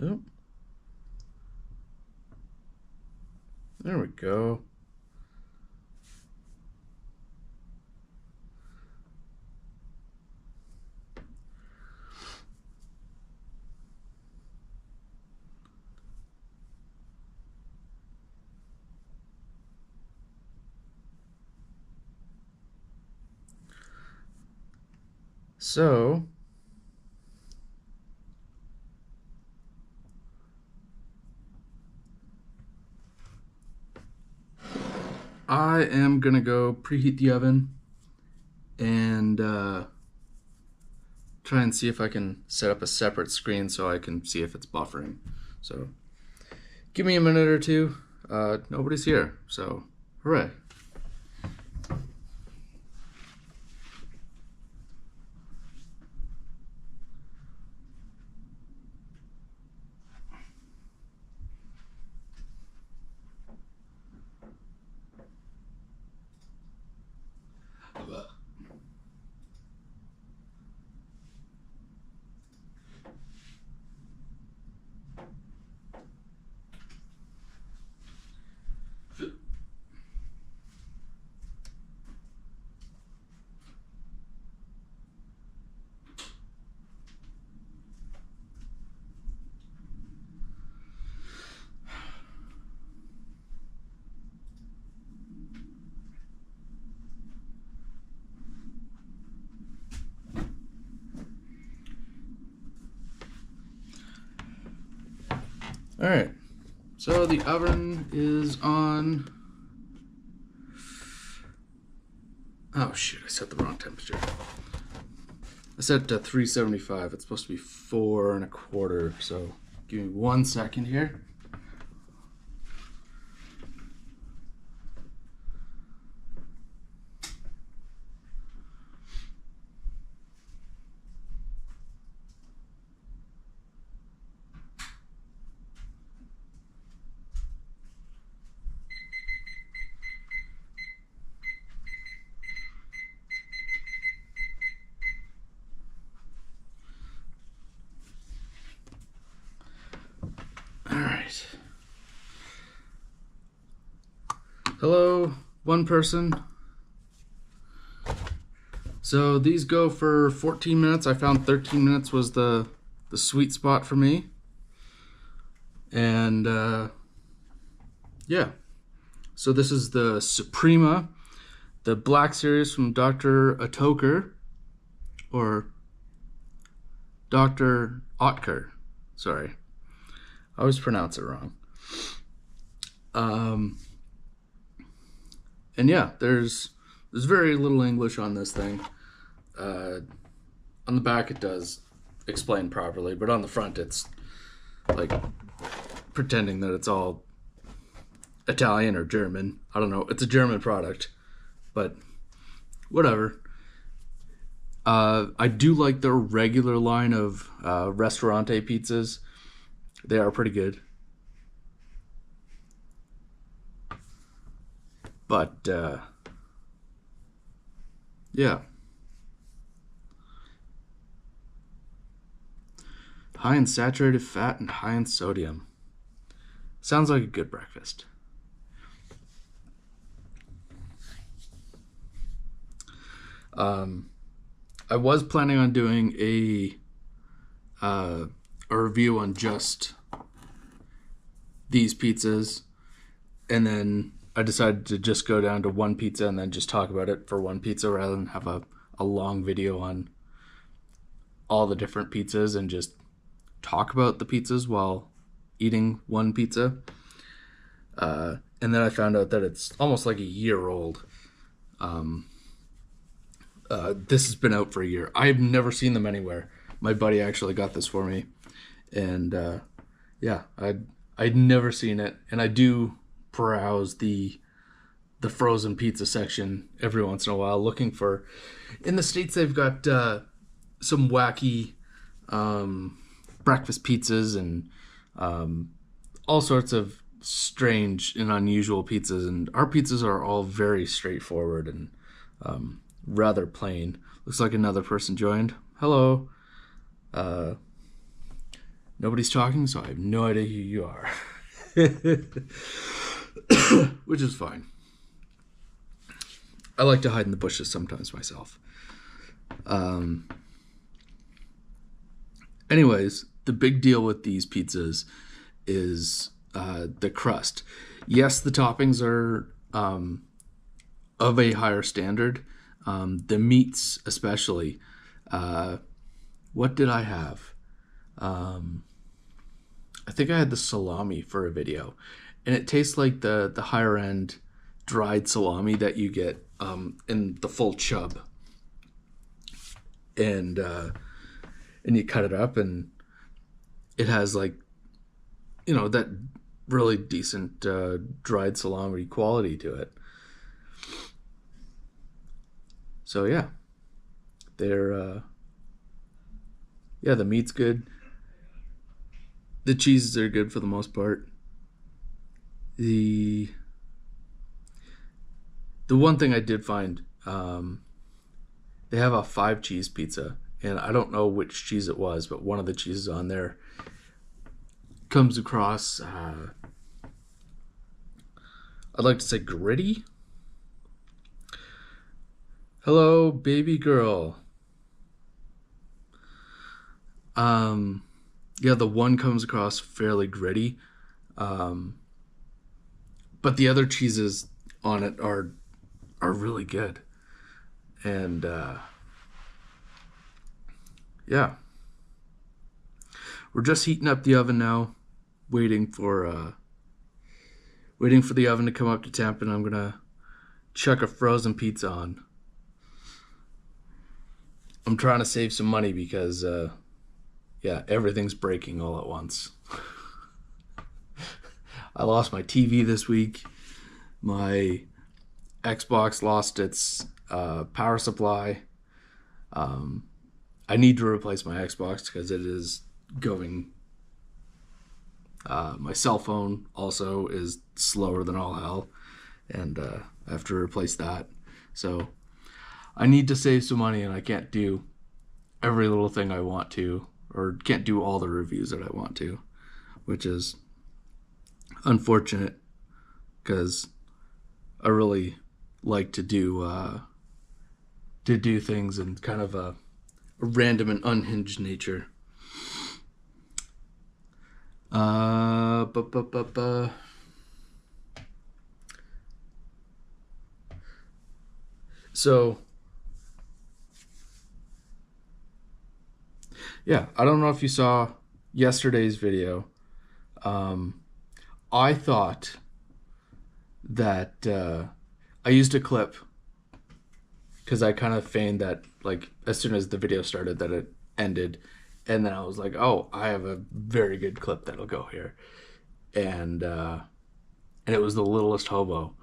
Oh, there we go. So, I am gonna go preheat the oven and try and see if I can set up a separate screen so I can see if it's buffering. So, give me a minute or two. Nobody's here, so hooray. All right, so the oven is on. Oh shoot, I set the wrong temperature. I set it to 375. It's supposed to be 4 1/4, so give me 1 second here. All right. Hello, one person. So these go for 14 minutes. I found 13 minutes was the sweet spot for me. And yeah. So this is the Suprema, the Black Series from Dr. Oetker, or Dr. Oetker. Sorry. I always pronounce it wrong. And yeah, there's very little English on this thing. On the back it does explain properly, but on the front it's like pretending that it's all Italian or German. I don't know. It's a German product, but whatever. I do like their regular line of Ristorante pizzas. They are pretty good. But yeah. High in saturated fat and high in sodium. Sounds like a good breakfast. I was planning on doing a review on just these pizzas, and then I decided to just go down to one pizza and then just talk about it for one pizza rather than have a long video on all the different pizzas and just talk about the pizzas while eating one pizza. And then I found out that it's almost like a year old. This has been out for a year. I've never seen them anywhere. My buddy actually got this for me, and yeah, I'd never seen it. And I do browse the frozen pizza section every once in a while, looking for. In the States, they've got some wacky breakfast pizzas and all sorts of strange and unusual pizzas, and our pizzas are all very straightforward and rather plain. Looks like another person joined. Hello. Nobody's talking, so I have no idea who you are. Which is fine. I like to hide in the bushes sometimes myself. Anyways, the big deal with these pizzas is the crust. Yes, the toppings are of a higher standard. The meats especially. What did I have? I think I had the salami for a video. And it tastes like the higher end dried salami that you get in the full chub. And you cut it up, and it has like, that really decent dried salami quality to it. So yeah, they're the meat's good. The cheeses are good for the most part. The one thing I did find, they have a 5 cheese pizza, and I don't know which cheese it was, but one of the cheeses on there comes across, I'd like to say gritty. Hello, baby girl. Yeah, the one comes across fairly gritty. But the other cheeses on it are really good. And yeah. We're just heating up the oven now, waiting for the oven to come up to temp, and I'm gonna chuck a frozen pizza on. I'm trying to save some money because everything's breaking all at once. I lost my TV this week. My Xbox lost its power supply. I need to replace my Xbox because it is going. My cell phone also is slower than all hell, and I have to replace that. So I need to save some money, and I can't do every little thing I want to, or can't do all the reviews that I want to, which is unfortunate because I really like to do things in kind of a random and unhinged nature. So yeah, I don't know if you saw yesterday's video. I thought that I used a clip because I kind of feigned that, like, as soon as the video started, that it ended, and then I was like, oh, I have a very good clip that'll go here, and it was The Littlest Hobo,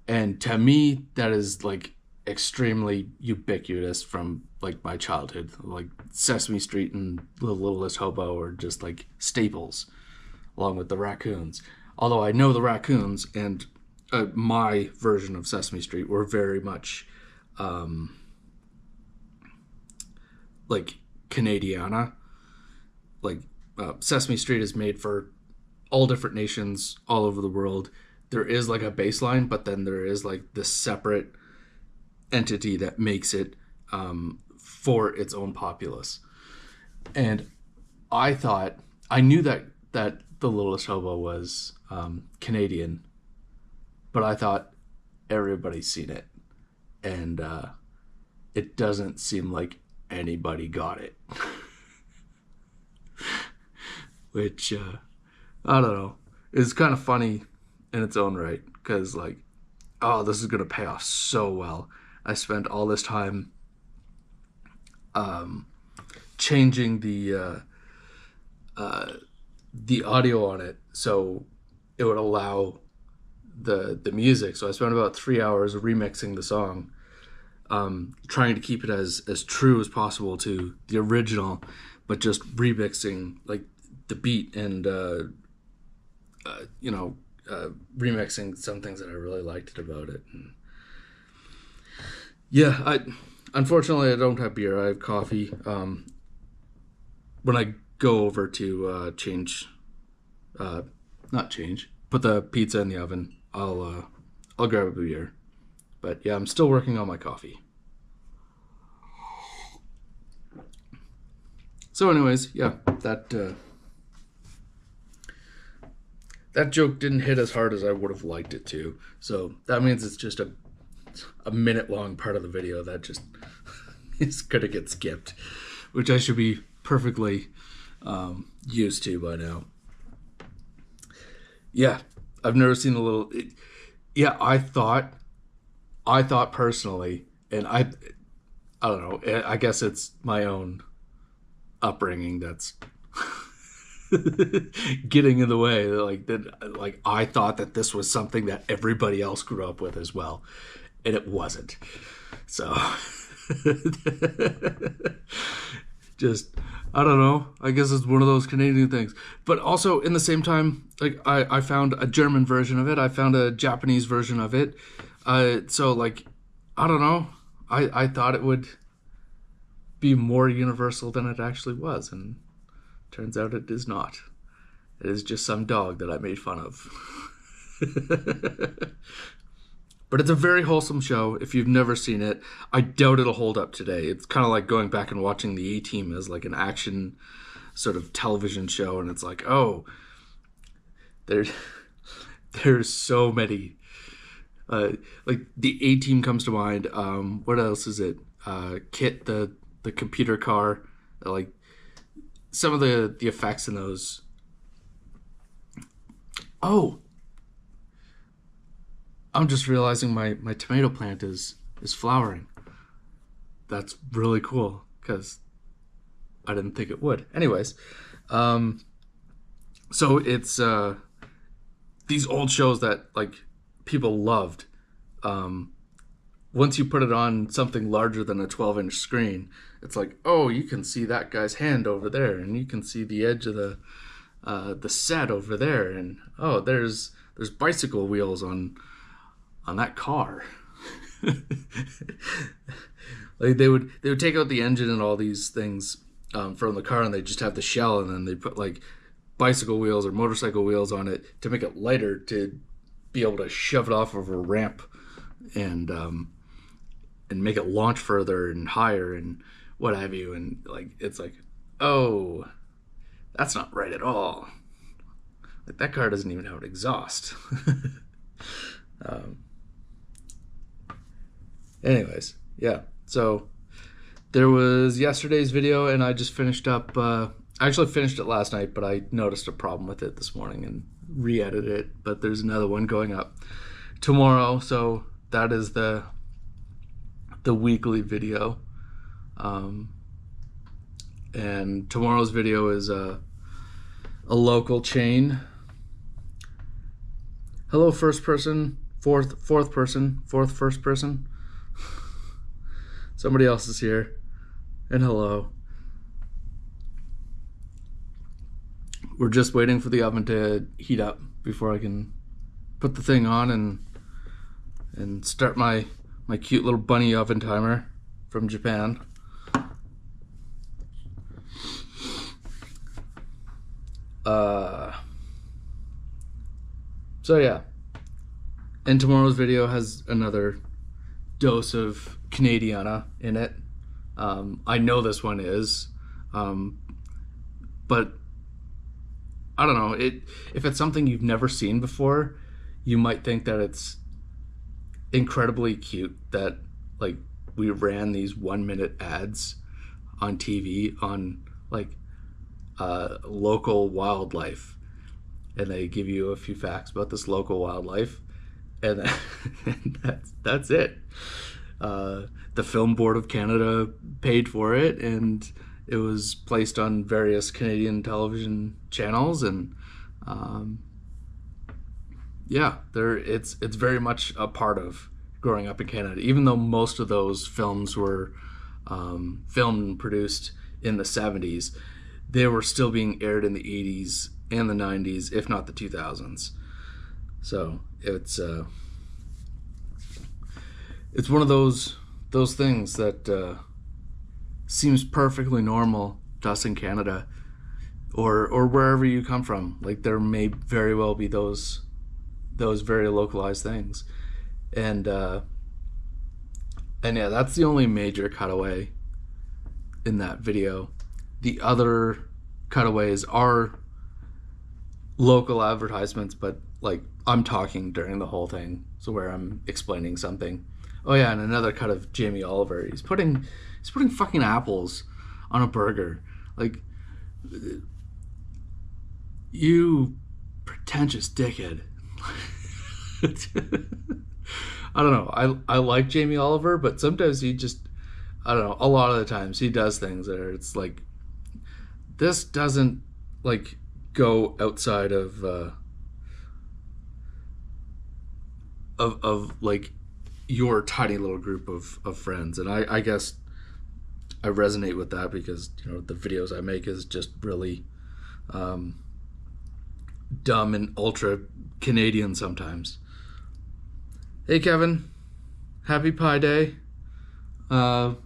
and to me that is like extremely ubiquitous from like my childhood. Like Sesame Street and The Littlest Hobo are just like staples, along with the raccoons. Although I know the raccoons and my version of Sesame Street were very much like Canadiana. Like Sesame Street is made for all different nations all over the world. There is like a baseline, but then there is like this separate entity that makes it for its own populace. And I knew that The Littlest Hobo was Canadian, but I thought everybody's seen it, and it doesn't seem like anybody got it. Which I don't know, it's kind of funny in its own right, because like, oh, this is gonna pay off so well. I spent all this time changing the audio on it so it would allow the music. So I spent about 3 hours remixing the song, trying to keep it as true as possible to the original, but just remixing like the beat and remixing some things that I really liked about it. And yeah, unfortunately I don't have beer. I have coffee. When I go over to put the pizza in the oven, I'll grab a beer. But yeah, I'm still working on my coffee. So anyways, yeah, that joke didn't hit as hard as I would have liked it to. So that means it's just a minute long part of the video that just is gonna get skipped, which I should be perfectly used to by now. Yeah, I've never seen a little. I thought personally, and I don't know. I guess it's my own upbringing that's getting in the way. Like I thought that this was something that everybody else grew up with as well, and it wasn't. So just, I don't know. I guess it's one of those Canadian things. But also in the same time, like I found a German version of it. I found a Japanese version of it. So like, I don't know. I thought it would be more universal than it actually was, and turns out it is not. It is just some dog that I made fun of. But it's a very wholesome show. If you've never seen it, I doubt it'll hold up today. It's kind of like going back and watching the A-Team as like an action sort of television show, and it's like, oh, there's so many. Like the A-Team comes to mind. What else is it? Kit, the computer car. Like some of the effects in those. Oh, I'm just realizing my tomato plant is flowering. That's really cool because I didn't think it would. Anyways, so it's these old shows that like people loved. Once you put it on something larger than a 12-inch screen, it's like, oh, you can see that guy's hand over there, and you can see the edge of the set over there, and oh, there's bicycle wheels on that car. Like they would take out the engine and all these things from the car, and they just have the shell, and then they put like bicycle wheels or motorcycle wheels on it to make it lighter, to be able to shove it off of a ramp and make it launch further and higher and what have you. And like, it's like, oh, that's not right at all. Like that car doesn't even have an exhaust. Anyways, yeah. So there was yesterday's video, and I just finished up. I actually finished it last night, but I noticed a problem with it this morning and re-edited it. But there's another one going up tomorrow, so that is the weekly video. And tomorrow's video is a local chain. Hello, first person, fourth first person. Somebody else is here, and hello. We're just waiting for the oven to heat up before I can put the thing on and start my cute little bunny oven timer from Japan. So yeah, and tomorrow's video has another dose of Canadiana in it. I know this one is, but I don't know. If it's something you've never seen before, you might think that it's incredibly cute that like we ran these 1-minute ads on TV on like local wildlife, and they give you a few facts about this local wildlife, and that's it. The Film Board of Canada paid for it, and it was placed on various Canadian television channels, and yeah, it's very much a part of growing up in Canada. Even though most of those films were filmed and produced in the 70s, they were still being aired in the 80s and the 90s, if not the 2000s. So it's one of those things that seems perfectly normal to us in Canada, or wherever you come from. Like there may very well be those very localized things, and yeah, that's the only major cutaway in that video. The other cutaways are local advertisements, but like I'm talking during the whole thing, so where I'm explaining something. Oh yeah, and another cut of Jamie Oliver. He's putting fucking apples on a burger. Like, you pretentious dickhead. I don't know. I like Jamie Oliver, but sometimes he just, I don't know. A lot of the times he does things that are, it's like, this doesn't like go outside of like your tiny little group of friends, and I guess I resonate with that because, you know, the videos I make is just really dumb and ultra Canadian sometimes. Hey Kevin, happy Pi Day. The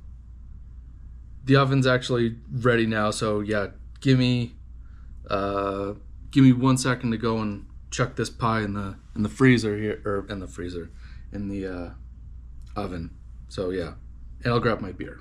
oven's actually ready now, so yeah, give me 1 second to go and chuck this pie in the freezer here, or in the oven. So yeah, and I'll grab my beer.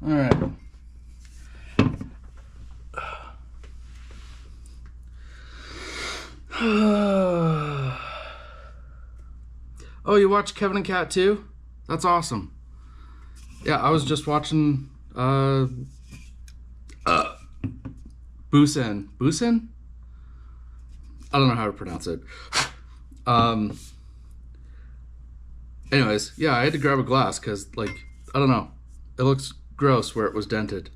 All right. Oh, you watch Kevin and Kat too? That's awesome. Yeah, I was just watching Busan. Busan? I don't know how to pronounce it. Anyways, yeah, I had to grab a glass because, like, I don't know. It looks gross where it was dented.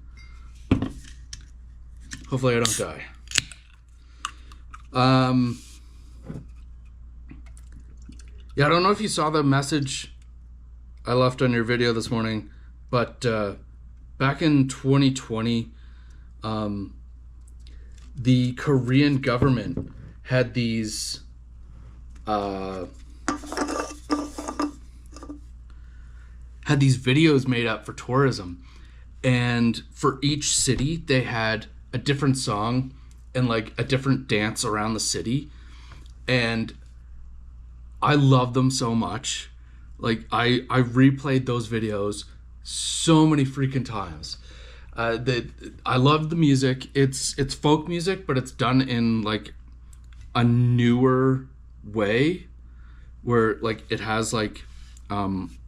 Hopefully I don't die. Yeah, I don't know if you saw the message I left on your video this morning, but back in 2020, the Korean government had these videos made up for tourism, and for each city they had a different song and like a different dance around the city, and I love them so much. Like I replayed those videos so many freaking times. I love the music. It's folk music, but it's done in like a newer way, where like it has like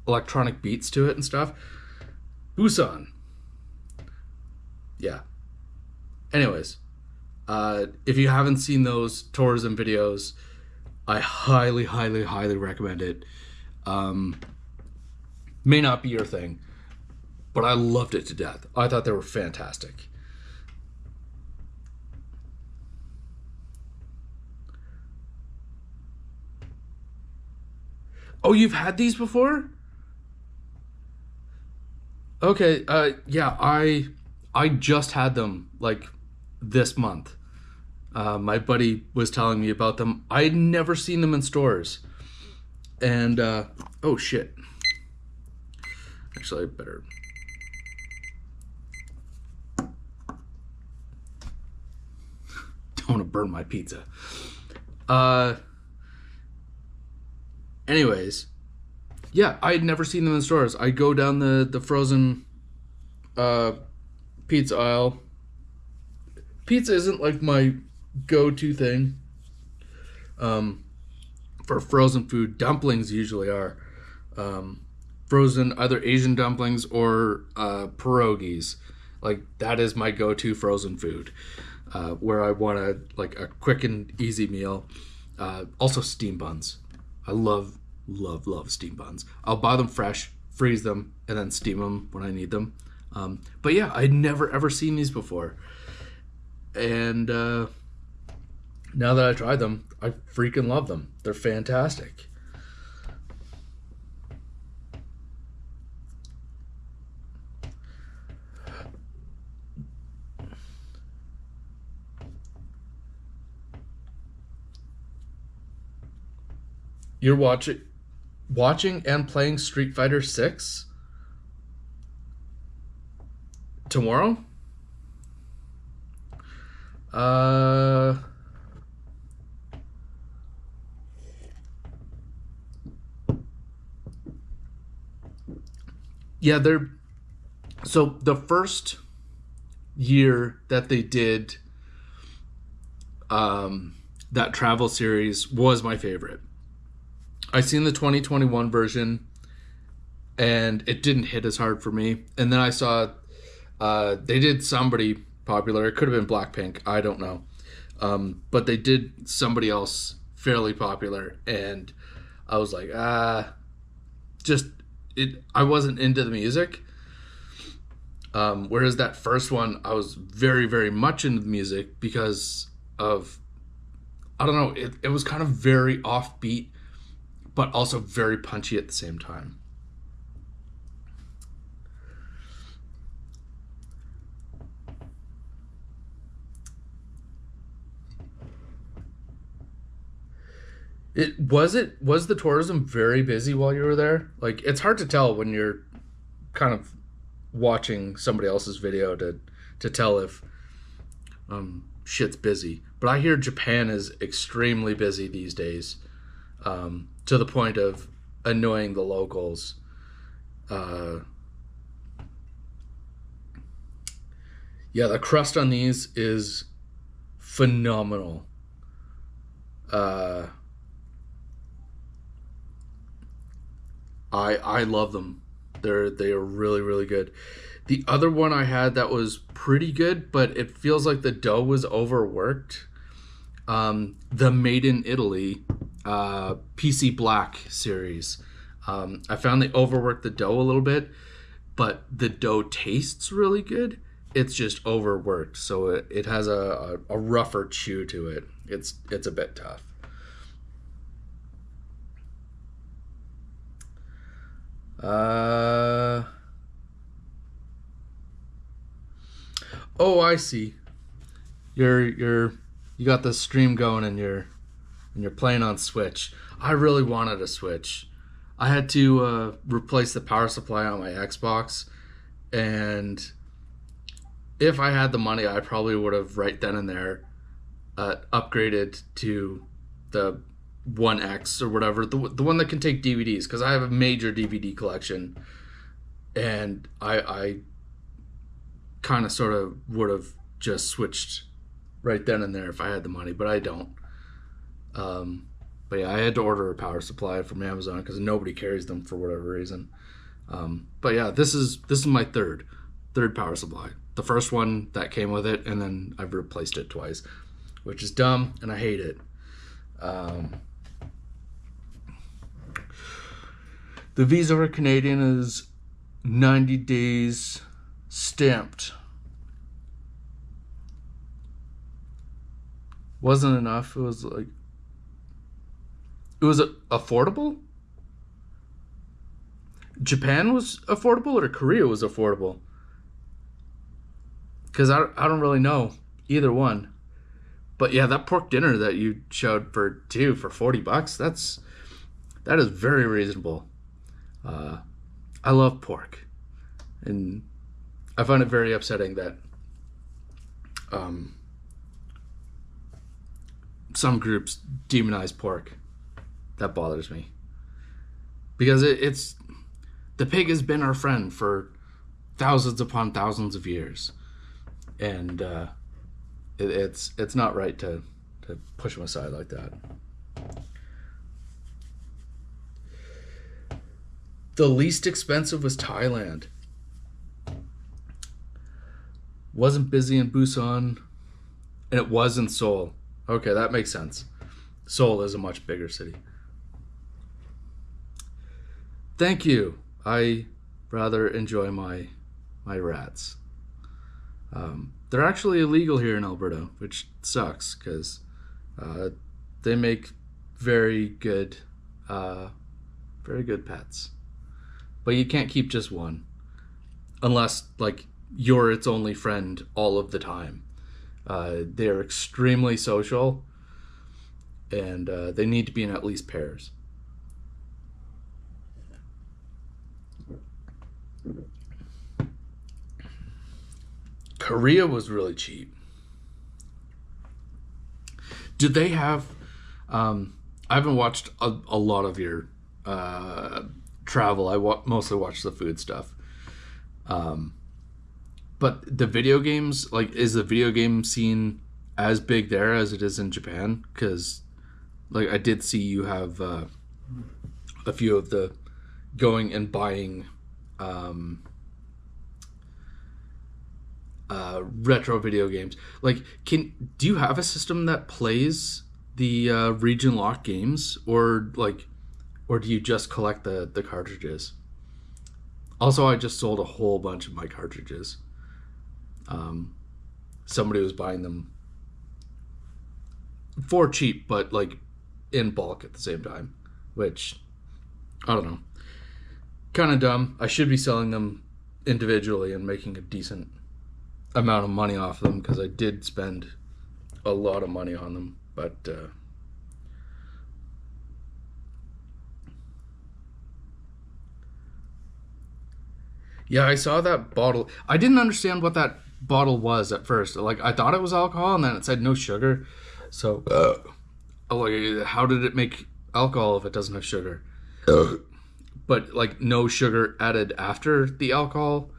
electronic beats to it and stuff. Busan. Yeah. Anyways, if you haven't seen those tourism videos, I highly, highly, highly recommend it. May not be your thing, but I loved it to death. I thought they were fantastic. Oh, you've had these before? Okay, yeah, I just had them like this month. My buddy was telling me about them. I'd never seen them in stores. And, oh shit. Actually, I better... Don't want to burn my pizza. Uh, anyways, yeah, I had never seen them in stores. I go down the frozen pizza aisle. Pizza isn't like my go-to thing. For frozen food, dumplings usually are. Frozen either Asian dumplings or pierogies. Like that is my go-to frozen food. Where I want a quick and easy meal. Also steam buns. I love steam buns. I'll buy them fresh, freeze them, and then steam them when I need them. But yeah, I'd never ever seen these before. And now that I tried them, I freaking love them. They're fantastic. You're watching and playing Street Fighter 6 tomorrow? Yeah, so the first year that they did that travel series was my favorite. I seen the 2021 version and it didn't hit as hard for me. And then I saw they did somebody popular. It could have been Blackpink. I don't know. But they did somebody else fairly popular. And I was like, I wasn't into the music. Whereas that first one, I was very, very much into the music because of, I don't know, it was kind of very offbeat, but also very punchy at the same time. Was the tourism very busy while you were there? Like, it's hard to tell when you're kind of watching somebody else's video to tell if shit's busy. But I hear Japan is extremely busy these days, to the point of annoying the locals. Yeah, the crust on these is phenomenal. I love them. They are really, really good. The other one I had that was pretty good, but it feels like the dough was overworked. The Made in Italy PC Black series. I found they overworked the dough a little bit, but the dough tastes really good. It's just overworked, so it has a rougher chew to it. It's a bit tough. Oh, I see. You got the stream going and you're playing on Switch. I really wanted a Switch. I had to replace the power supply on my Xbox, and if I had the money, I probably would have right then and there upgraded to the One X or whatever, the one that can take DVDs, because I have a major DVD collection, and I kind of sort of would have just switched right then and there if I had the money, but I don't. But yeah, I had to order a power supply from Amazon because nobody carries them for whatever reason. But yeah, this is my third power supply. The first one that came with it, and then I've replaced it twice, which is dumb and I hate it. The visa for Canadian is 90 days stamped. Wasn't enough. It was affordable. Japan was affordable or Korea was affordable? Because I don't really know either one. But yeah, that pork dinner that you showed for $40, that is very reasonable. I love pork, and I find it very upsetting that some groups demonize pork. That bothers me. Because it's the pig has been our friend for thousands upon thousands of years. And it's not right to push them aside like that. The least expensive was Thailand. Wasn't busy in Busan, and it was in Seoul. Okay, that makes sense. Seoul is a much bigger city. Thank you. I rather enjoy my rats. They're actually illegal here in Alberta, which sucks because they make very good pets. But you can't keep just one, unless like you're its only friend all of the time. They're extremely social, and they need to be in at least pairs. Korea was really cheap. Did they have... I haven't watched a lot of your travel. I mostly watch the food stuff. But the video games, like, is the video game scene as big there as it is in Japan? Because, like, I did see you have a few of the going and buying retro video games. Like, do you have a system that plays the region locked games, or do you just collect the cartridges? Also, I just sold a whole bunch of my cartridges. Somebody was buying them for cheap, but like in bulk at the same time, which I don't know, kind of dumb. I should be selling them individually and making a decent amount of money off them, because I did spend a lot of money on them, but yeah, I saw that bottle. I didn't understand what that bottle was at first. Like, I thought it was alcohol, and then it said no sugar. So, like, how did it make alcohol if it doesn't have sugar? But like, no sugar added after the alcohol,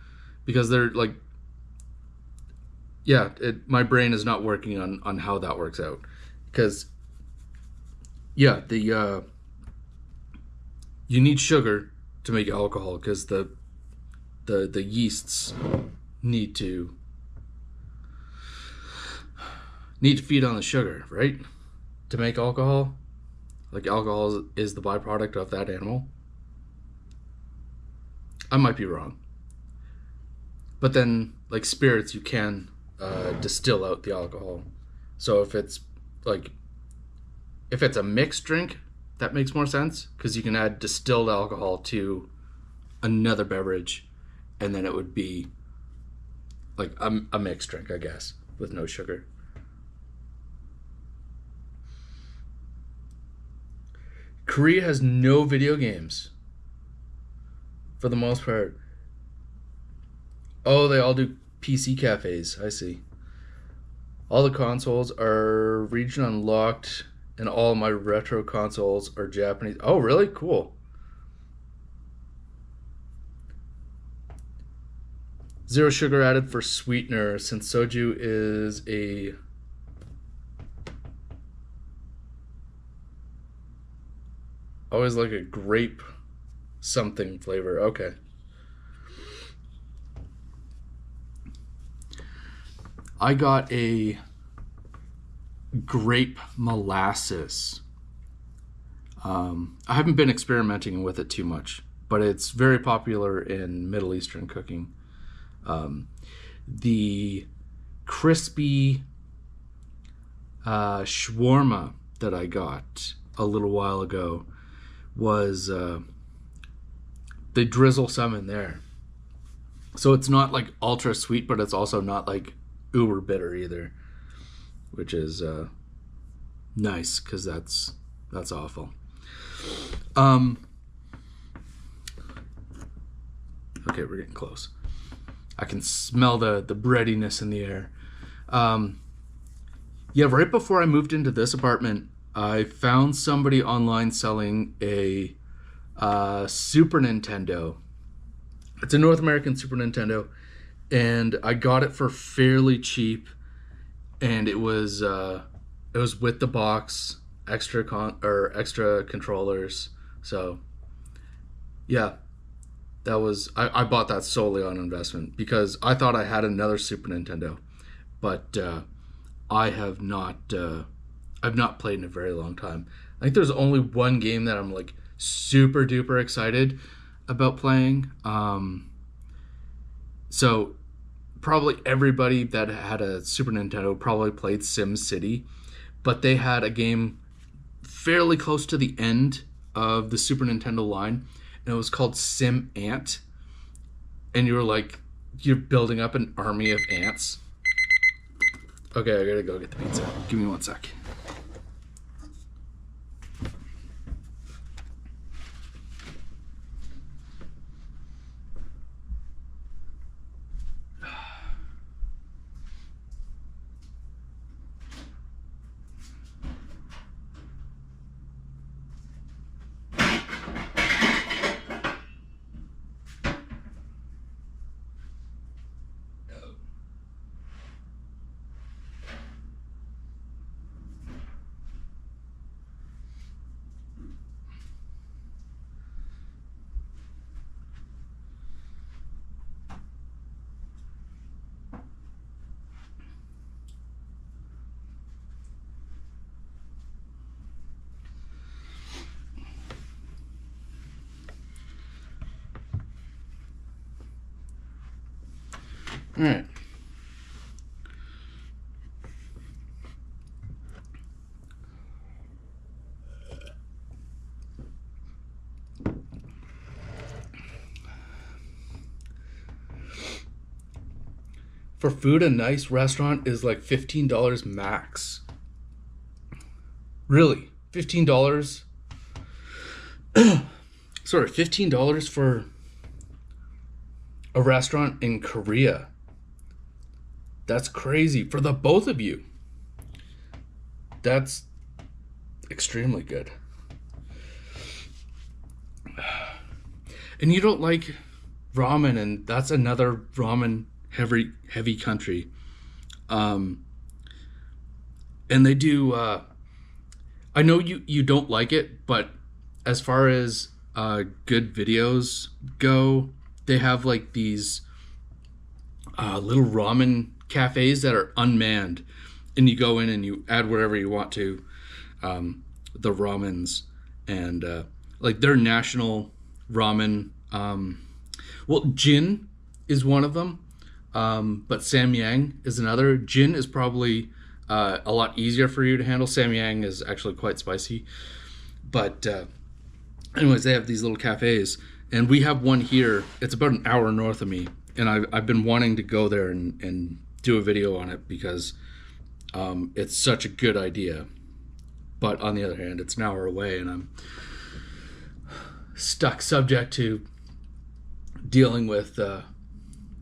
because they're like, yeah, my brain is not working on how that works out. Because, yeah, you need sugar to make alcohol, because the yeasts need to feed on the sugar, right? To make alcohol. Like, alcohol is the byproduct of that animal. I might be wrong. But then, like, spirits, you can distill out the alcohol. So if it's a mixed drink, that makes more sense, because you can add distilled alcohol to another beverage, and then it would be like a mixed drink, I guess, with no sugar. Korea has no video games, for the most part. Oh, they all do PC cafes. I see. All the consoles are region unlocked, and all my retro consoles are Japanese. Oh, really? Cool. Zero sugar added for sweetener, since soju is always like a grape something flavor. Okay. I got a grape molasses. I haven't been experimenting with it too much, but it's very popular in Middle Eastern cooking. The crispy shawarma that I got a little while ago was they drizzle some in there, so it's not like ultra sweet, but it's also not like uber bitter either, which is nice, because that's awful. Okay, we're getting close. I can smell the breadiness in the air. Yeah, right before I moved into this apartment, I found somebody online selling a Super Nintendo. It's a North American Super Nintendo, and I got it for fairly cheap. And it was with the box, extra controllers. So yeah, that was I bought that solely on investment because I thought I had another Super Nintendo, but I have not. I've not played in a very long time. I think there's only one game that I'm like super duper excited about playing. So probably everybody that had a Super Nintendo probably played Sim City, but they had a game fairly close to the end of the Super Nintendo line, and it was called Sim Ant. And you were like, you're building up an army of ants. Okay, I gotta go get the pizza. Give me one sec. All right. For food, a nice restaurant is like $15 max. Really? $15? Sorry, $15 for a restaurant in Korea. That's crazy for the both of you. That's extremely good. And you don't like ramen, and that's another ramen heavy country. And they do. I know you don't like it, but as far as good videos go, they have like these little ramen cafes that are unmanned, and you go in and you add whatever you want to the ramens, and like their national ramen. Well, Jin is one of them, but Samyang is another. Jin is probably a lot easier for you to handle. Samyang is actually quite spicy, but anyways, they have these little cafes, and we have one here. It's about an hour north of me, and I've been wanting to go there and do a video on it because it's such a good idea. But on the other hand, it's an hour away, and I'm stuck subject to dealing with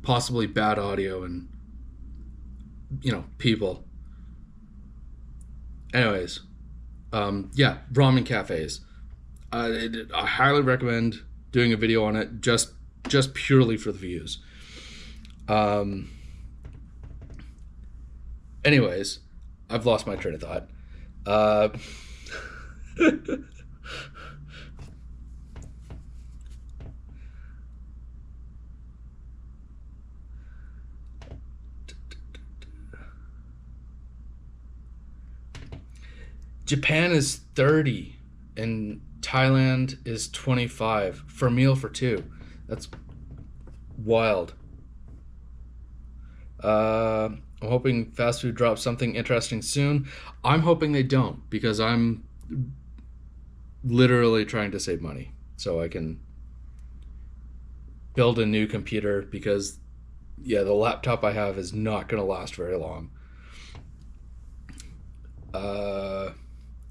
possibly bad audio and people. Anyways, yeah, ramen cafes. I highly recommend doing a video on it just purely for the views. Anyways, I've lost my train of thought. Japan is 30 and Thailand is 25 for a meal for two. That's wild. I'm hoping fast food drops something interesting soon. I'm hoping they don't because I'm literally trying to save money so I can build a new computer because the laptop I have is not going to last very long.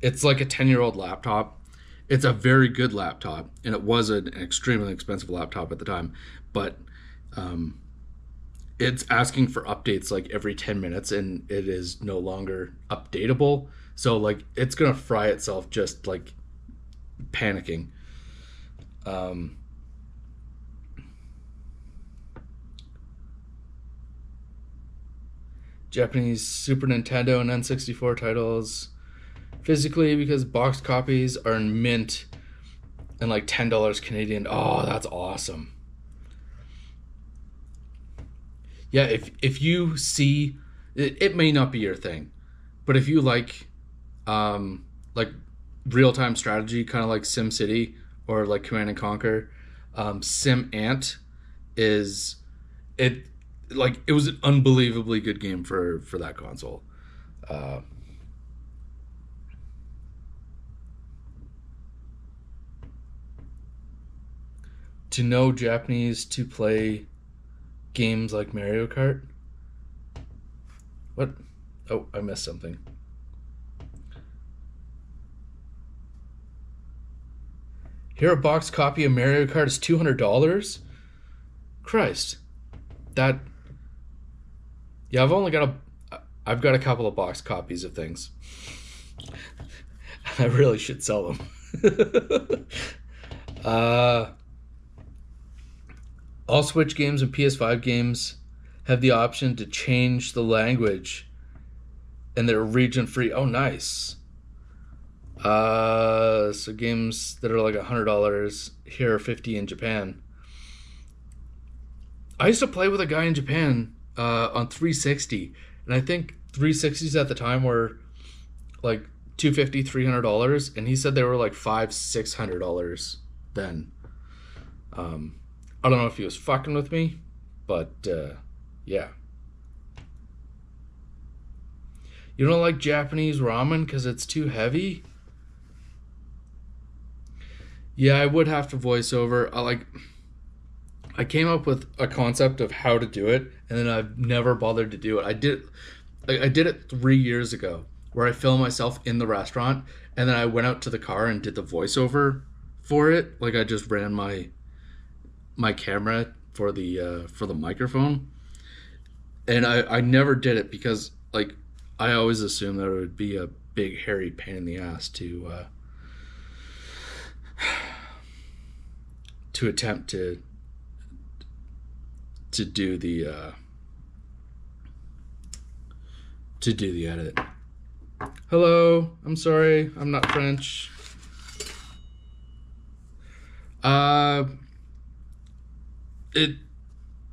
It's like a 10-year-old laptop. It's a very good laptop, and it was an extremely expensive laptop at the time, but it's asking for updates like every 10 minutes, and it is no longer updatable. So like it's gonna fry itself just like panicking. Japanese Super Nintendo and N64 titles physically, because boxed copies are in mint and like $10 Canadian. Oh, that's awesome. Yeah, if you see it may not be your thing, but if you like real time strategy, kind of like SimCity or like Command and Conquer, Sim Ant is it like it was an unbelievably good game for that console. To know Japanese to play games like Mario Kart. What? Oh, I missed something. Here, a box copy of Mario Kart is $200. Christ, that. Yeah, I've got a couple of box copies of things. I really should sell them. All Switch games and PS5 games have the option to change the language, and they're region free. Oh, nice. So games that are like $100 here are $50 in Japan. I used to play with a guy in Japan on 360, and I think 360s at the time were like $250, $300, and he said they were like $500, $600 then. I don't know if he was fucking with me, but yeah. You don't like Japanese ramen because it's too heavy? Yeah, I would have to voice over. I came up with a concept of how to do it, and then I've never bothered to do it. I did it 3 years ago, where I filmed myself in the restaurant, and then I went out to the car and did the voiceover for it. Like I just ran my camera for the microphone, and I never did it because like I always assumed that it would be a big hairy pain in the ass to attempt to do the edit. Hello, I'm sorry, I'm not French.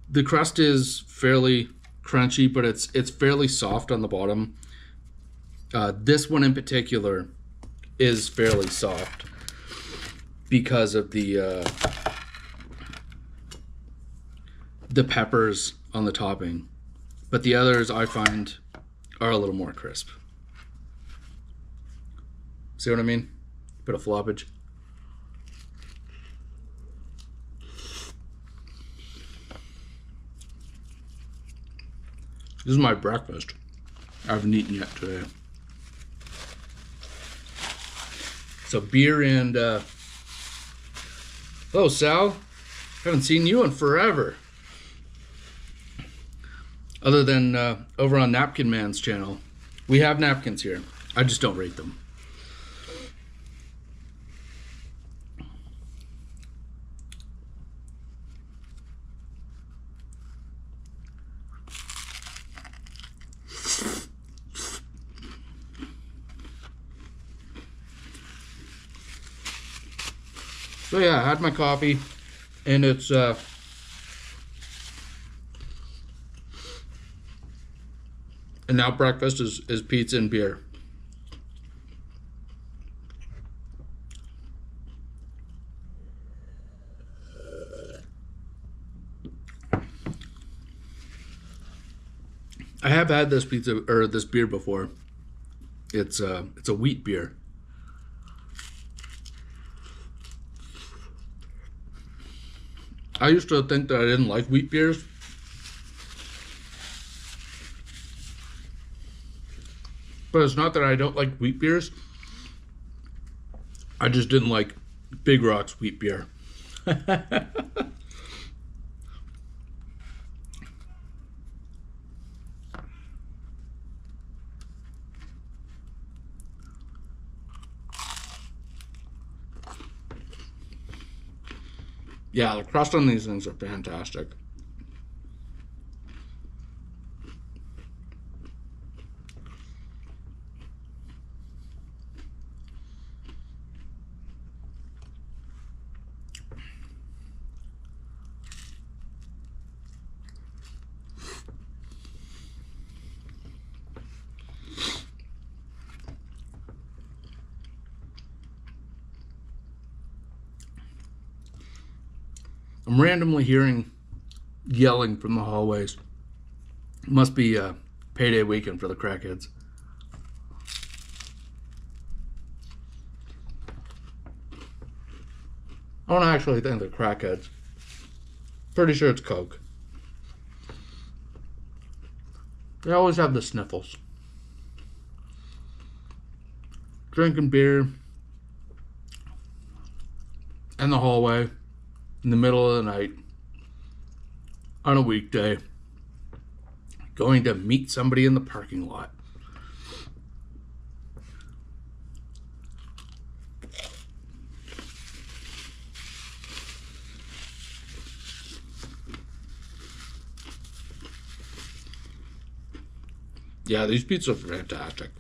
The crust is fairly crunchy, but it's fairly soft on the bottom. This one in particular is fairly soft because of the peppers on the topping, but the others I find are a little more crisp. See what I mean? Bit of floppage. This is my breakfast. I haven't eaten yet today. So beer and hello Sal. Haven't seen you in forever. Other than over on Napkin Man's channel. We have napkins here. I just don't rate them. So yeah, I had my coffee, and it's and now breakfast is pizza and beer. I have had this pizza or this beer before. It's a wheat beer. I used to think that I didn't like wheat beers. But it's not that I don't like wheat beers. I just didn't like Big Rock's wheat beer. Yeah, the crust on these things are fantastic. I'm randomly hearing yelling from the hallways. Must be a payday weekend for the crackheads. I don't actually think they're crackheads. Pretty sure it's coke. They always have the sniffles. Drinking beer in the hallway in the middle of the night on a weekday, going to meet somebody in the parking lot. Yeah, these pizzas are fantastic.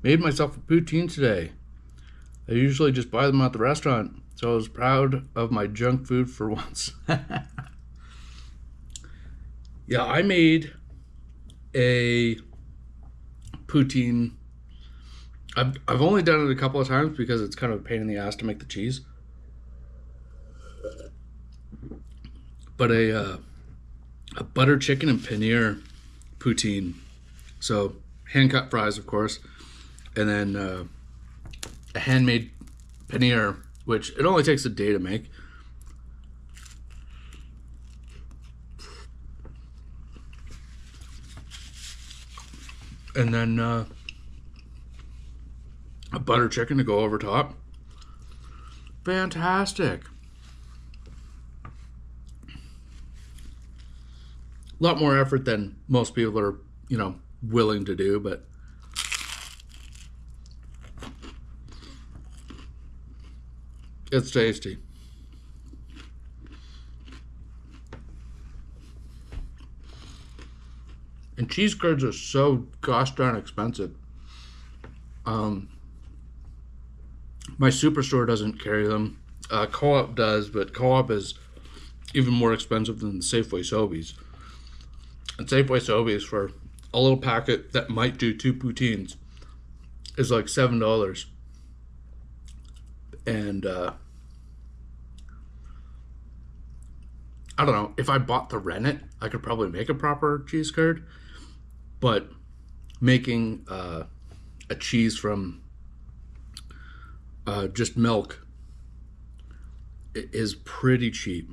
Made myself a poutine today. I usually just buy them at the restaurant, so I was proud of my junk food for once. Yeah, I made a poutine. I've only done it a couple of times because it's kind of a pain in the ass to make the cheese. But a butter chicken and paneer poutine. So hand cut fries, of course, and then a handmade paneer, which it only takes a day to make. And then a butter chicken to go over top. Fantastic. A lot more effort than most people are, willing to do, but it's tasty. And cheese curds are so gosh darn expensive. My superstore doesn't carry them. Co-op does, but Co-op is even more expensive than Safeway Sobeys. And Safeway Sobeys for a little packet that might do 2 poutines is like $7. And I don't know, if I bought the rennet, I could probably make a proper cheese curd. But making a cheese from just milk is pretty cheap.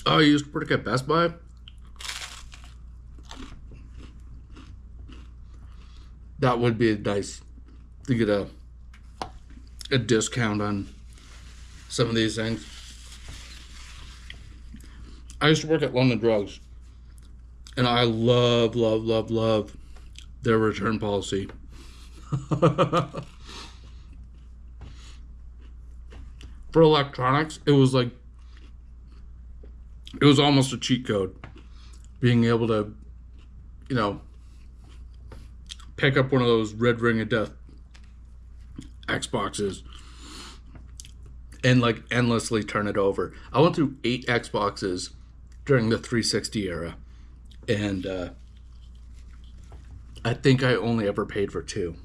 Oh, you used to work at Best Buy? That would be nice to get a discount on some of these things. I used to work at London Drugs, and I love their return policy. For electronics, it was almost a cheat code. Being able to, pick up one of those Red Ring of Death Xboxes and endlessly turn it over. I went through 8 Xboxes during the 360 era, and I think I only ever paid for 2.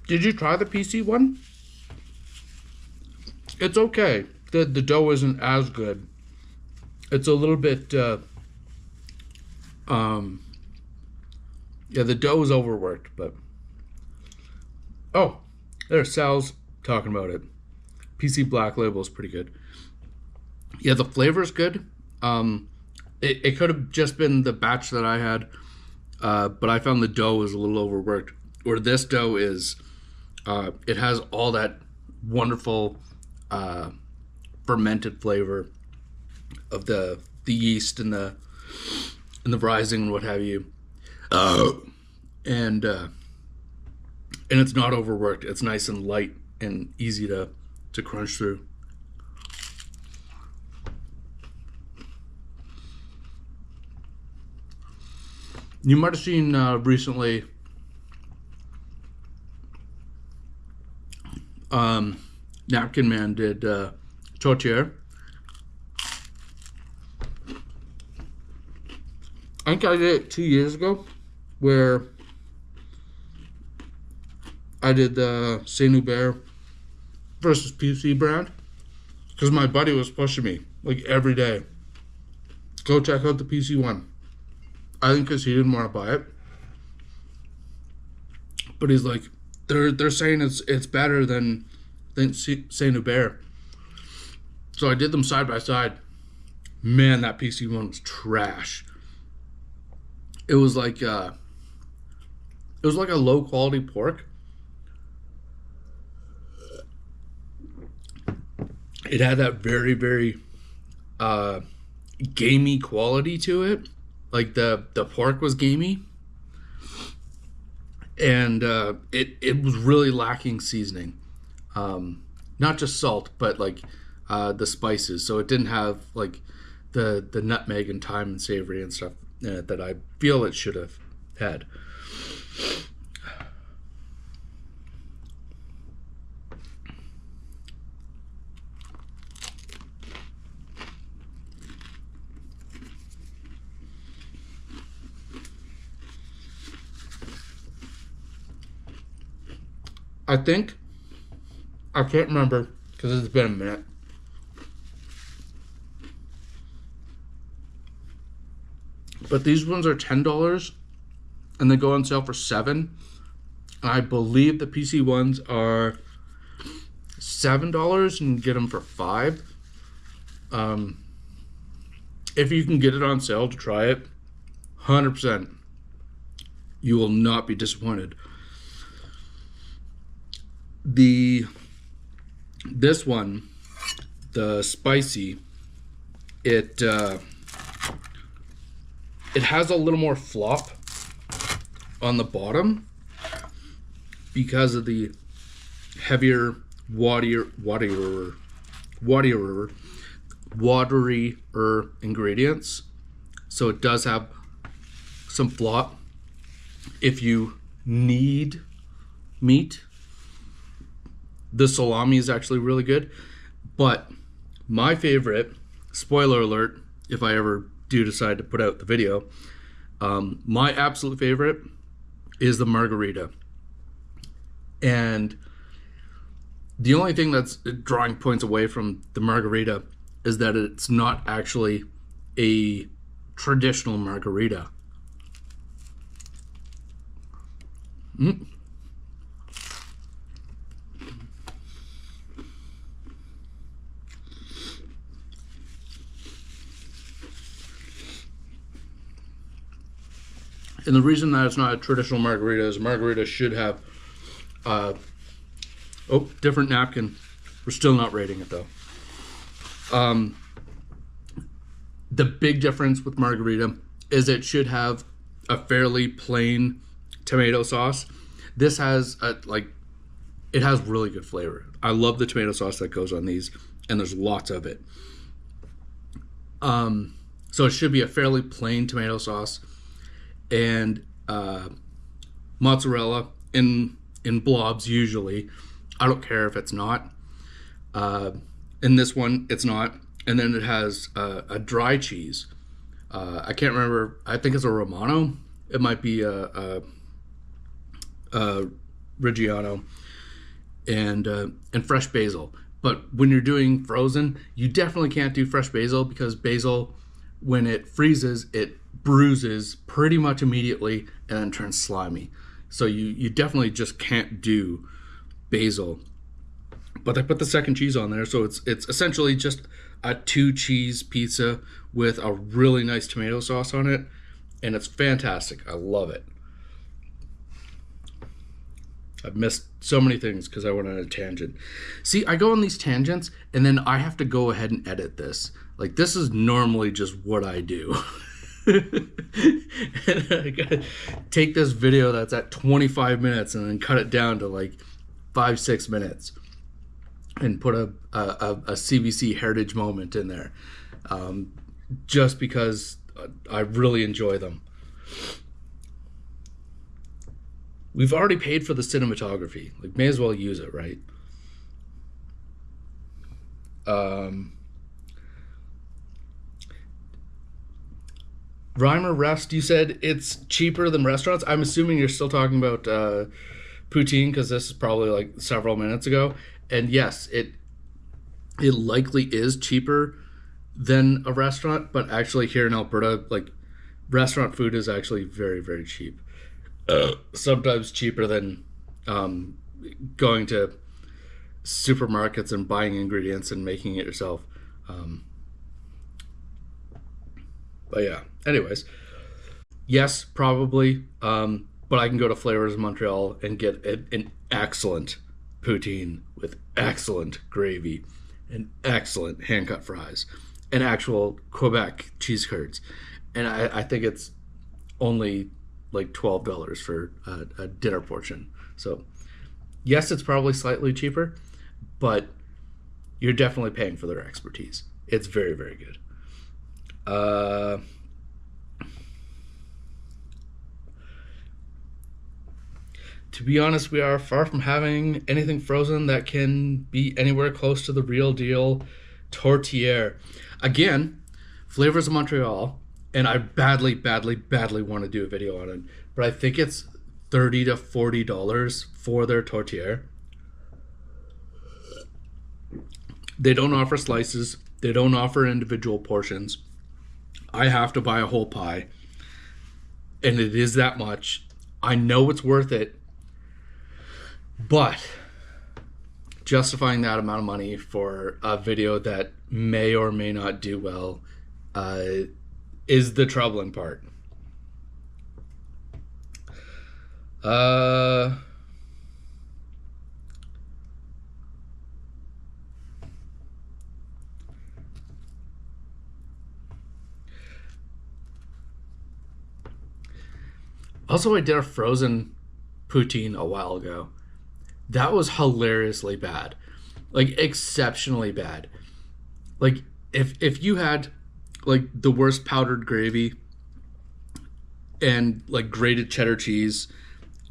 Did you try the PC one? It's okay. The dough isn't as good. It's a little bit yeah, the dough is overworked, but oh, there's Sal's talking about it. PC Black Label is pretty good. Yeah, the flavor is good. It could have just been the batch that I had, but I found the dough was a little overworked. Where this dough is, it has all that wonderful fermented flavor of the yeast and the rising and what have you, and it's not overworked. It's nice and light and easy to crunch through. You might have seen recently Napkin Man did Tortillere. I think I did it 2 years ago, where I did the Saint Hubert versus PC brand, because my buddy was pushing me like every day. Go check out the PC one. I think because he didn't want to buy it, but he's like, they're saying it's better than Saint Hubert. So I did them side by side. Man, that PC one was trash. It was like a low quality pork. It had that very, very gamey quality to it. Like the pork was gamey, and it was really lacking seasoning. Not just salt, but like the spices. So it didn't have like the nutmeg and thyme and savory and stuff that I feel it should have had. I think, I can't remember because it's been a minute. But these ones are $10 and they go on sale for $7. And I believe the PC ones are $7 and get them for $5. If you can get it on sale to try it, 100%, you will not be disappointed. This one, the spicy, it has a little more flop on the bottom because of the heavier, waterier ingredients. So it does have some flop. If you need meat, the salami is actually really good. But my favorite, spoiler alert, if I ever do decide to put out the video, my absolute favorite is the margarita. And the only thing that's drawing points away from the margarita is that it's not actually a traditional margarita. And the reason that it's not a traditional margarita is margarita should have different napkin. We're still not rating it though. The big difference with margarita is it should have a fairly plain tomato sauce. This has it has really good flavor. I love the tomato sauce that goes on these, and there's lots of it. So it should be a fairly plain tomato sauce. And mozzarella in blobs usually. I don't care if it's not. In this one, it's not. And then it has a dry cheese. I can't remember. I think it's a Romano. It might be a Reggiano, and fresh basil. But when you're doing frozen, you definitely can't do fresh basil, because basil, when it freezes, it bruises pretty much immediately and then turns slimy. So you definitely just can't do basil. But I put the second cheese on there, so it's essentially just a 2-cheese pizza with a really nice tomato sauce on it, and it's fantastic. I love it. I've missed so many things because I went on a tangent. See, I go on these tangents, and then I have to go ahead and edit this. Like, this is normally just what I do. And I gotta take this video that's at 25 minutes and then cut it down to like 5-6 minutes and put a CBC heritage moment in there, just because I really enjoy them. We've already paid for the cinematography. Like, may as well use it, right? Reimer Rest, you said it's cheaper than restaurants. I'm assuming you're still talking about poutine, because this is probably like several minutes ago. And yes, it likely is cheaper than a restaurant, but actually here in Alberta, like, restaurant food is actually very, very cheap. Sometimes cheaper than going to supermarkets and buying ingredients and making it yourself. But yeah, anyways, yes, probably. But I can go to Flavors of Montreal and get an excellent poutine with excellent gravy and excellent hand-cut fries and actual Quebec cheese curds. And I think it's only like $12 for a dinner portion. So yes, it's probably slightly cheaper, but you're definitely paying for their expertise. It's very, very good. To be honest, we are far from having anything frozen that can be anywhere close to the real deal tourtière. Again, Flavors of Montreal, and I badly want to do a video on it, but I think it's $30 to $40 for their tourtière. They don't offer slices. They don't offer individual portions. I have to buy a whole pie, and it is that much. I know it's worth it, but justifying that amount of money for a video that may or may not do well is the troubling part. Also, I did a frozen poutine a while ago. That was hilariously bad. Like, exceptionally bad. Like, if you had like the worst powdered gravy and like grated cheddar cheese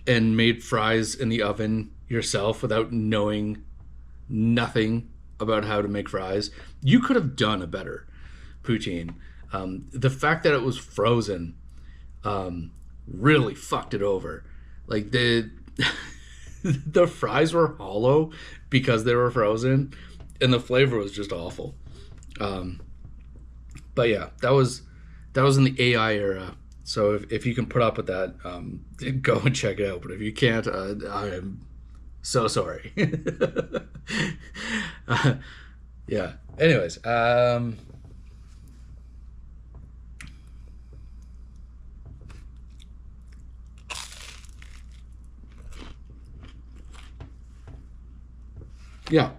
and made fries in the oven yourself without knowing nothing about how to make fries, you could have done a better poutine. The fact that it was frozen really fucked it over. Like, the fries were hollow because they were frozen, and the flavor was just awful. But yeah, that was in the AI era. So if you can put up with that, go and check it out. But if you can't, I am so sorry. Yeah. Anyways, yeah,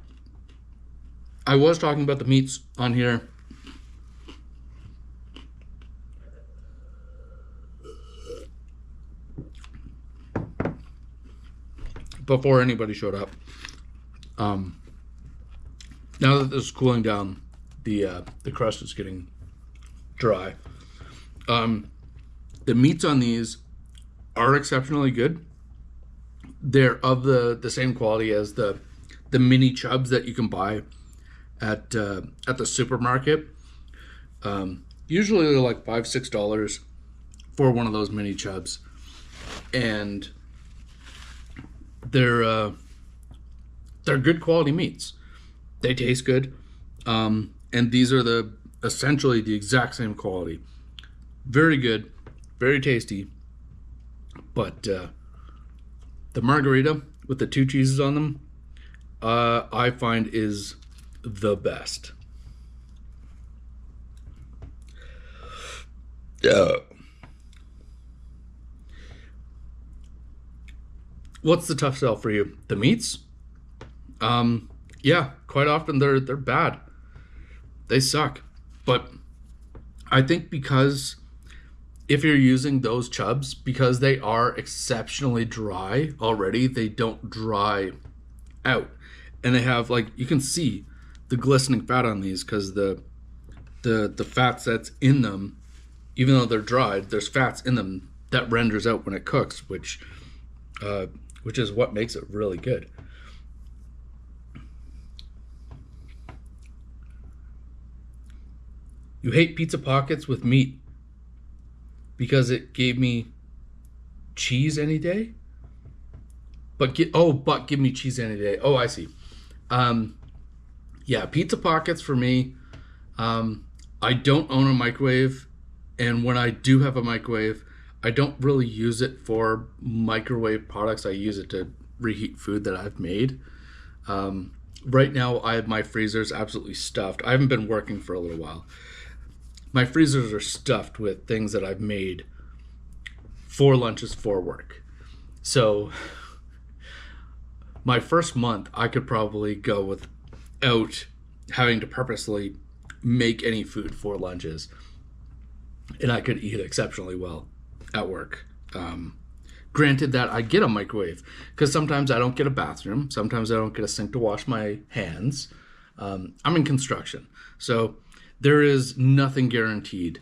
I was talking about the meats on here. Before anybody showed up. Now that this is cooling down, the crust is getting dry. The meats on these are exceptionally good. They're of the same quality as the mini chubs that you can buy at the supermarket. Usually they're like $5-6 for one of those mini chubs, and they're good quality meats. They taste good, and these are essentially the exact same quality. Very good, very tasty. But the margarita with the 2 cheeses on them, I find is the best. What's the tough sell for you? The meats? Yeah, quite often they're bad. They suck. But I think because if you're using those chubs, because they are exceptionally dry already, they don't dry out. And they have, like, you can see the glistening fat on these because the fats that's in them, even though they're dried, there's fats in them that renders out when it cooks, which is what makes it really good. You hate pizza pockets with meat because it gave me cheese any day? But give me cheese any day. Oh, I see. Yeah, pizza pockets for me. I don't own a microwave, and when I do have a microwave, I don't really use it for microwave products. I use it to reheat food that I've made. Right now, my freezer's absolutely stuffed. I haven't been working for a little while. My freezers are stuffed with things that I've made for lunches for work. So my first month, I could probably go without having to purposely make any food for lunches, and I could eat exceptionally well at work. Granted that I get a microwave because sometimes I don't get a bathroom. Sometimes I don't get a sink to wash my hands. I'm in construction, so there is nothing guaranteed.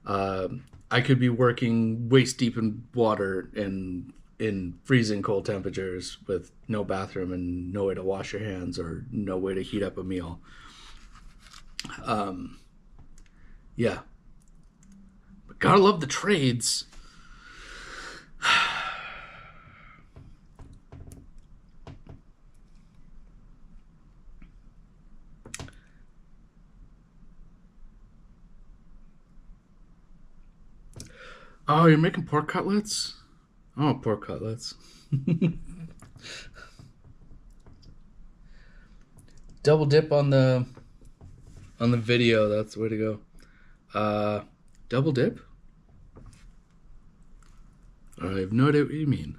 I could be working waist deep in water in freezing cold temperatures with no bathroom and no way to wash your hands or no way to heat up a meal. Yeah. But gotta love the trades. Oh, you're making pork cutlets? Oh, pork cutlets. Double dip on the video. That's the way to go. Double dip? I have no idea what you mean.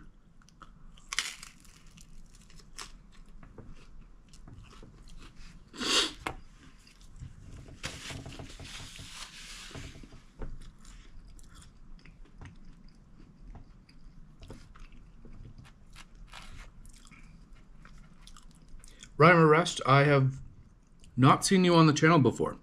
Ryan Arrest, I have not seen you on the channel before.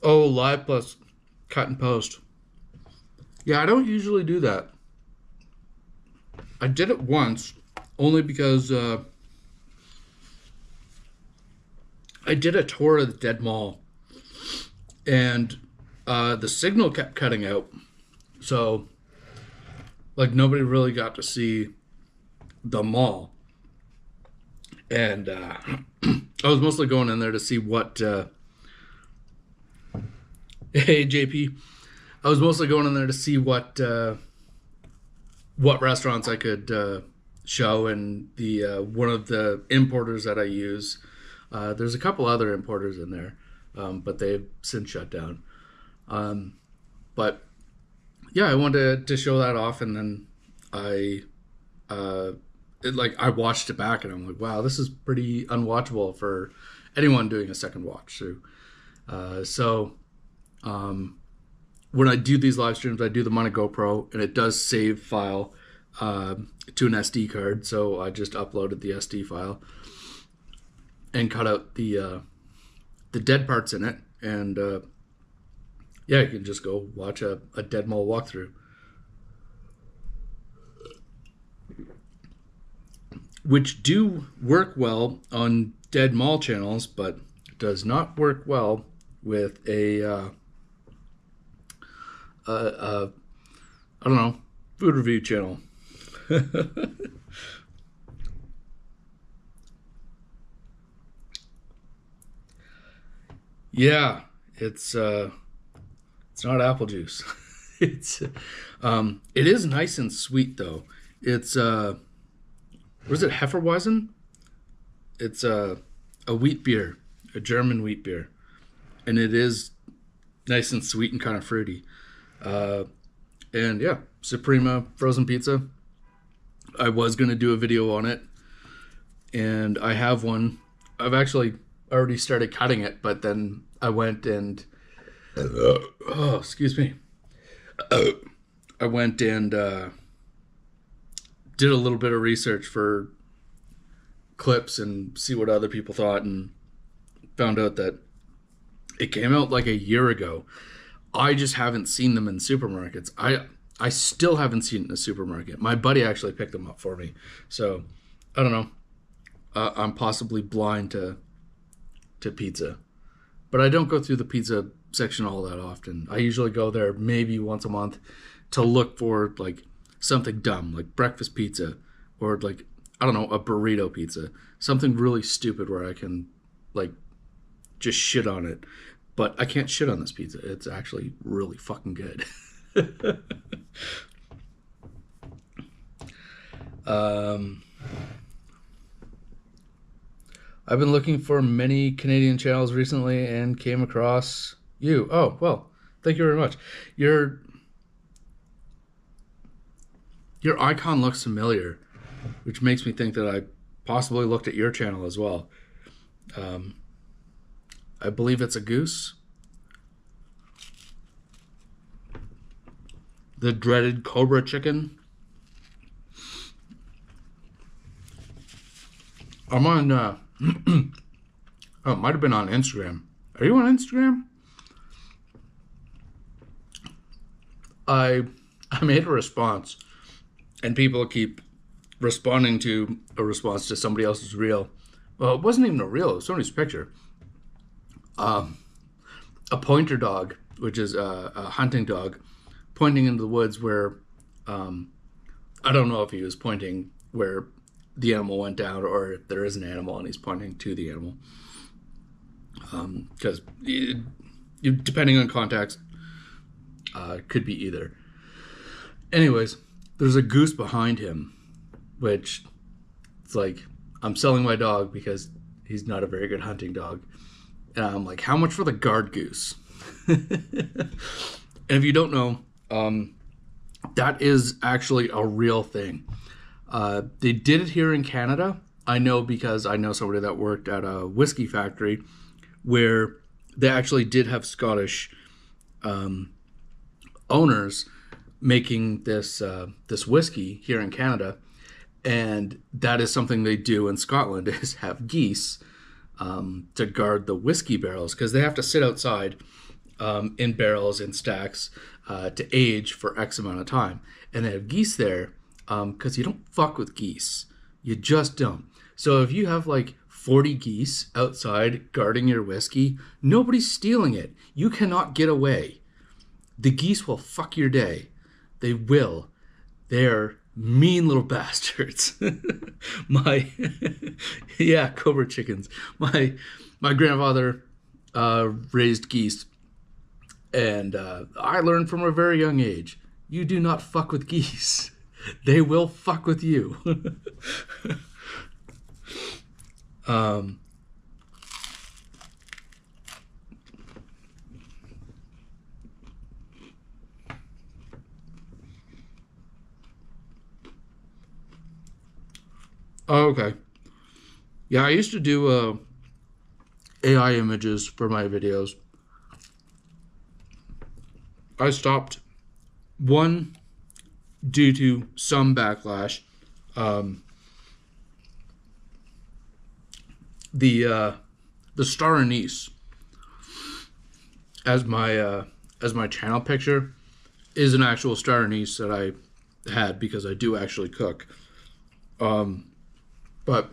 Oh, live plus cut and post. Yeah, I don't usually do that. I did it once, only because I did a tour of the Dead Mall, and the signal kept cutting out, so like nobody really got to see the mall, and I was mostly going in there to see what. Hey JP, I was mostly going in there to see what restaurants I could show, and the one of the importers that I use. There's a couple other importers in there, but they've since shut down. But yeah, I wanted to show that off, and then I watched it back, and I'm like, wow, this is pretty unwatchable for anyone doing a second watch through. When I do these live streams, I do them on a GoPro, and it does save file to an SD card. So I just uploaded the SD file and cut out the dead parts in it, and yeah, you can just go watch a Dead Mall walkthrough. which do work well on dead mall channels, but does not work well with a I don't know, food review channel. Yeah, it's not apple juice. it's it is nice and sweet though. It's what is it, Hefeweizen? It's a wheat beer, a German wheat beer, and it is nice and sweet and kind of fruity. And yeah, Suprema frozen pizza. I was gonna do a video on it, and I have one. I've actually already started cutting it, but then I went and oh, excuse me. I went and did a little bit of research for clips and see what other people thought, and found out that it came out like a year ago. I just haven't seen them in supermarkets. I still haven't seen it in a supermarket. My buddy actually picked them up for me. So, I don't know. I'm possibly blind to pizza. But I don't go through the pizza section all that often. I usually go there maybe once a month to look for like something dumb, like breakfast pizza, or like, I don't know, a burrito pizza. Something really stupid where I can like just shit on it. But I can't shit on this pizza. It's actually really fucking good. I've been looking for many Canadian channels recently and came across you. Oh, well, thank you very much. Your icon looks familiar, which makes me think that I possibly looked at your channel as well. I believe it's a goose. The dreaded Cobra chicken. I'm on, oh, it might have been on Instagram. Are you on Instagram? I made a response, and people keep responding to a response to somebody else's reel. Well, it wasn't even a reel, it was somebody's picture. A pointer dog, which is a hunting dog, pointing into the woods where, I don't know if he was pointing where the animal went down or if there is an animal and he's pointing to the animal. Because depending on context, could be either. Anyways, there's a goose behind him, which it's like, I'm selling my dog because he's not a very good hunting dog. And I'm like, how much for the guard goose? And if you don't know, that is actually a real thing. They did it here in Canada. I know because I know somebody that worked at a whiskey factory where they actually did have Scottish owners making this whiskey here in Canada. And that is something they do in Scotland, is have geese to guard the whiskey barrels, because they have to sit outside in barrels in stacks to age for X amount of time. And they have geese there because you don't fuck with geese. You just don't. So if you have like 40 geese outside guarding your whiskey, nobody's stealing it. You cannot get away. The geese will fuck your day. They will. They're mean little bastards. Yeah, Cobra chickens. My grandfather raised geese, and I learned from a very young age, you do not fuck with geese. They will fuck with you. Oh, okay. Yeah, I used to do AI images for my videos. I stopped, one, due to some backlash. The star anise as my channel picture is an actual star anise that I had because I do actually cook. But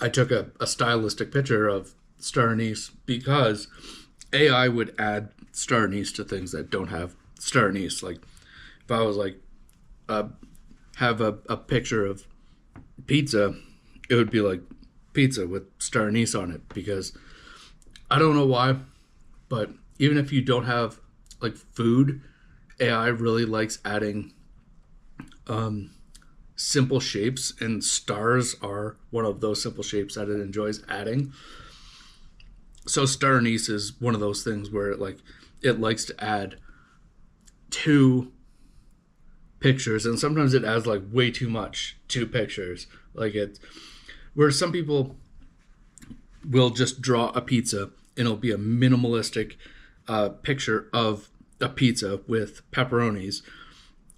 I took a stylistic picture of star anise because AI would add star anise to things that don't have star anise. Like if I was like, have a picture of pizza, it would be like pizza with star anise on it, because I don't know why, but even if you don't have like food, AI really likes adding simple shapes, and stars are one of those simple shapes that it enjoys adding. So star anise is one of those things where it likes to add two pictures, and sometimes it adds like way too much, two pictures. Like it, where some people will just draw a pizza and it'll be a minimalistic picture of a pizza with pepperonis.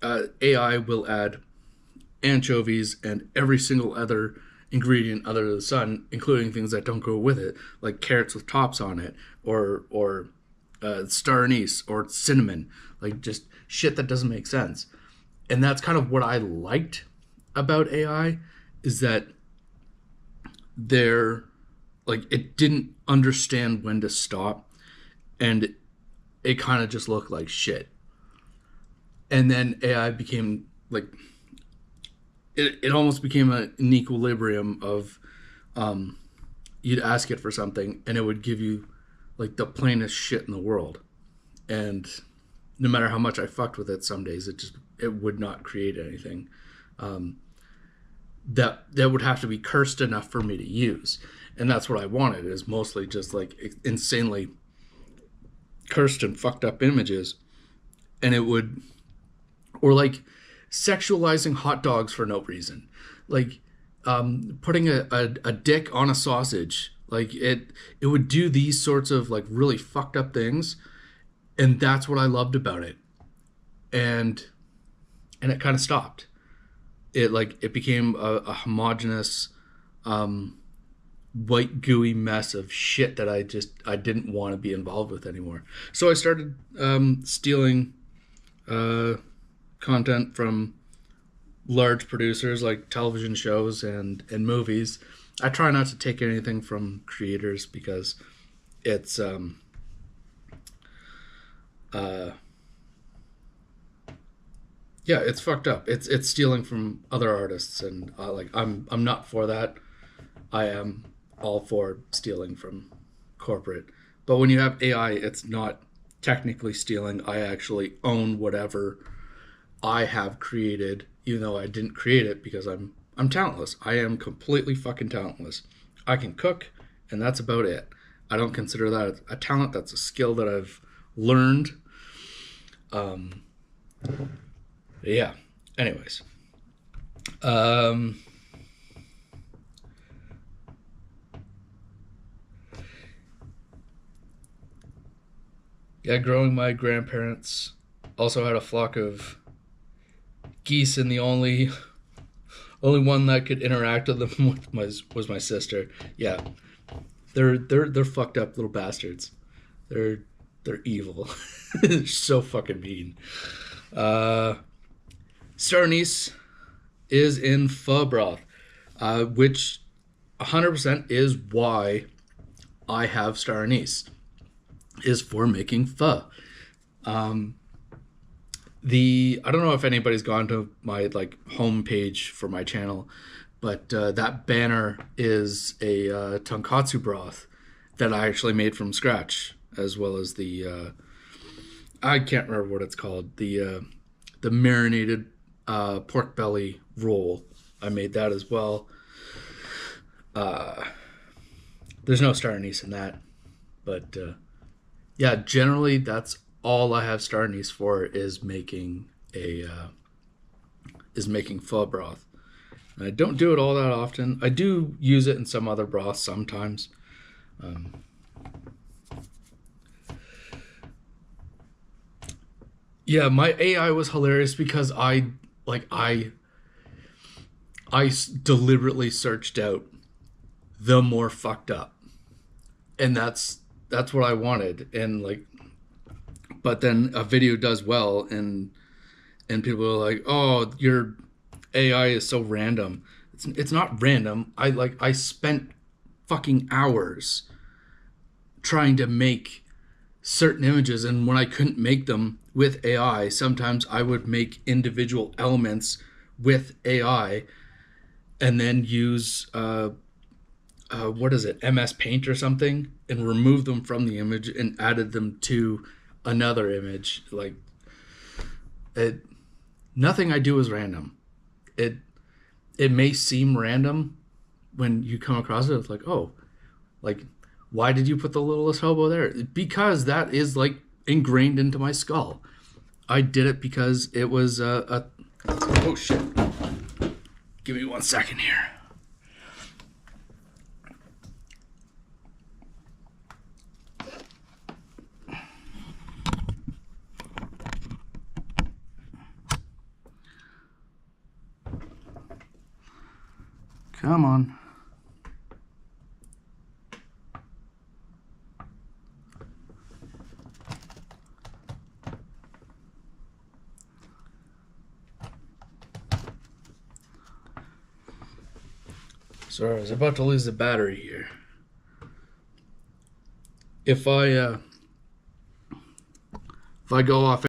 AI will add anchovies and every single other ingredient under the sun, including things that don't go with it, like carrots with tops on it, or star anise or cinnamon, like just shit that doesn't make sense. And that's kind of what I liked about AI, is that they're like, it didn't understand when to stop, and it kind of just looked like shit. And then AI became like, it almost became an equilibrium of you'd ask it for something and it would give you like the plainest shit in the world. And no matter how much I fucked with it, some days it would not create anything that would have to be cursed enough for me to use. And that's what I wanted, is mostly just like insanely cursed and fucked up images. And it would, or like sexualizing hot dogs for no reason, like putting a dick on a sausage. Like it would do these sorts of like really fucked up things, and that's what I loved about it. And it kind of stopped. It became a homogenous white gooey mess of shit that I didn't want to be involved with anymore. So I started stealing content from large producers like television shows and movies. I try not to take anything from creators because it's it's fucked up. It's stealing from other artists, and I'm not for that. I am all for stealing from corporate. But when you have AI, it's not technically stealing. I actually own whatever I have created, even though I didn't create it, because I'm talentless. I am completely fucking talentless. I can cook, and that's about it. I don't consider that a talent. That's a skill that I've learned. Yeah. Anyways. Yeah, growing my grandparents also had a flock of geese, and the only one that could interact with them was my sister. Yeah, they're fucked up little bastards. They're evil. They're so fucking mean. Star anise is in pho broth, which 100% is why I have star anise, is for making pho. I don't know if anybody's gone to my like homepage for my channel, but that banner is a tonkatsu broth that I actually made from scratch, as well as the I can't remember what it's called, the marinated pork belly roll. I made that as well. There's no star anise in that, but yeah, generally that's all I have star anise for, is making pho broth. And I don't do it all that often. I do use it in some other broths sometimes. Yeah, my AI was hilarious because I deliberately searched out the more fucked up, and that's what I wanted. And like, but then a video does well, and people are like, "Oh, your AI is so random." It's not random. I spent fucking hours trying to make certain images, and when I couldn't make them with AI, sometimes I would make individual elements with AI and then use what is it, MS Paint or something, and remove them from the image and added them to another image. Like, it, nothing I do is random. It may seem random when you come across it. It's like, oh, like, why did you put the littlest hobo there? Because that is like ingrained into my skull. I did it because it was oh shit. Give me 1 second here. Come on. Sorry, I was about to lose the battery here. If I go off